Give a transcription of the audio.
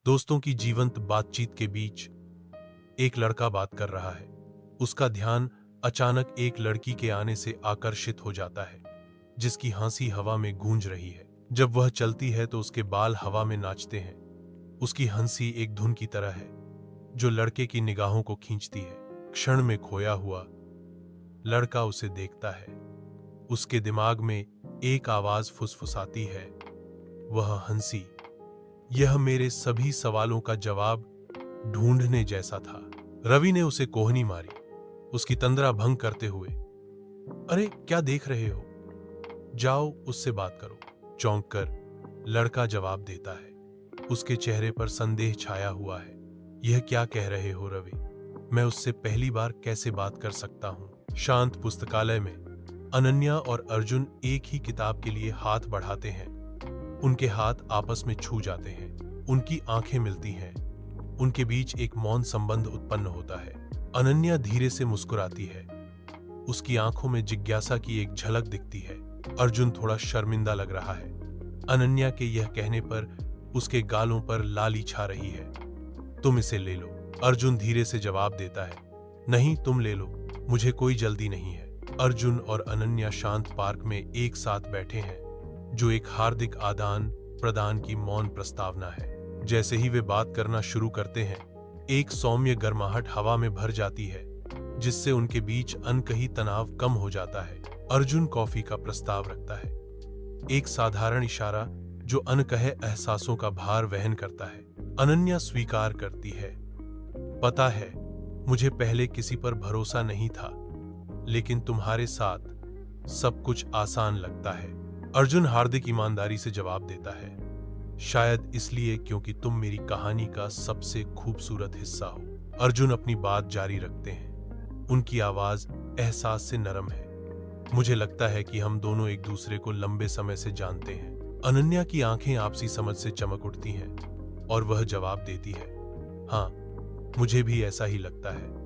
दोस्तों की जीवंत बातचीत के बीच एक लड़का बात कर रहा है। उसका ध्यान अचानक एक लड़की के आने से आकर्षित हो जाता है, जिसकी हंसी हवा में गूंज रही है। जब वह चलती है तो उसके बाल हवा में नाचते हैं। उसकी हंसी एक धुन की तरह है, जो लड़के की निगाहों को खींचती है। क्षण में खोया हुआ लड़का उसे देखता है। उसके दिमाग में एक आवाज फुसफुसाती है, वह हंसी। यह मेरे सभी सवालों का जवाब ढूंढने जैसा था। रवि ने उसे कोहनी मारी, उसकी तंद्रा भंग करते हुए। अरे क्या देख रहे हो, जाओ उससे बात करो। चौंक कर लड़का जवाब देता है। उसके चेहरे पर संदेह छाया हुआ है। यह क्या कह रहे हो रवि? मैं उससे पहली बार कैसे बात कर सकता हूं? शांत पुस्तकालय में अनन्या और अर्जुन एक ही किताब के लिए हाथ बढ़ाते हैं। उनके हाथ आपस में छू जाते हैं, उनकी आंखें मिलती हैं। उनके बीच एक मौन संबंध उत्पन्न होता है। अनन्या धीरे से मुस्कुराती है, उसकी आंखों में जिज्ञासा की एक झलक दिखती है। अर्जुन थोड़ा शर्मिंदा लग रहा है। अनन्या के यह कहने पर उसके गालों पर लाली छा रही है। तुम इसे ले लो, अर्जुन धीरे से जवाब देता है। नहीं, तुम ले लो, मुझे कोई जल्दी नहीं है। अर्जुन और अनन्या शांत पार्क में एक साथ बैठे हैं, जो एक हार्दिक आदान प्रदान की मौन प्रस्तावना है। जैसे ही वे बात करना शुरू करते हैं, एक सौम्य गर्माहट हवा में भर जाती है, जिससे उनके बीच अनकही तनाव कम हो जाता है। अर्जुन कॉफी का प्रस्ताव रखता है, एक साधारण इशारा जो अनकहे एहसासों का भार वहन करता है। अनन्या स्वीकार करती है। पता है, मुझे पहले किसी पर भरोसा नहीं था, लेकिन तुम्हारे साथ सब कुछ आसान लगता है। अर्जुन हार्दिक ईमानदारी से जवाब देता है, शायद इसलिए क्योंकि तुम मेरी कहानी का सबसे खूबसूरत हिस्सा हो। अर्जुन अपनी बात जारी रखते हैं, उनकी आवाज एहसास से नरम है। मुझे लगता है कि हम दोनों एक दूसरे को लंबे समय से जानते हैं। अनन्या की आंखें आपसी समझ से चमक उठती हैं और वह जवाब देती है, हाँ, मुझे भी ऐसा ही लगता है।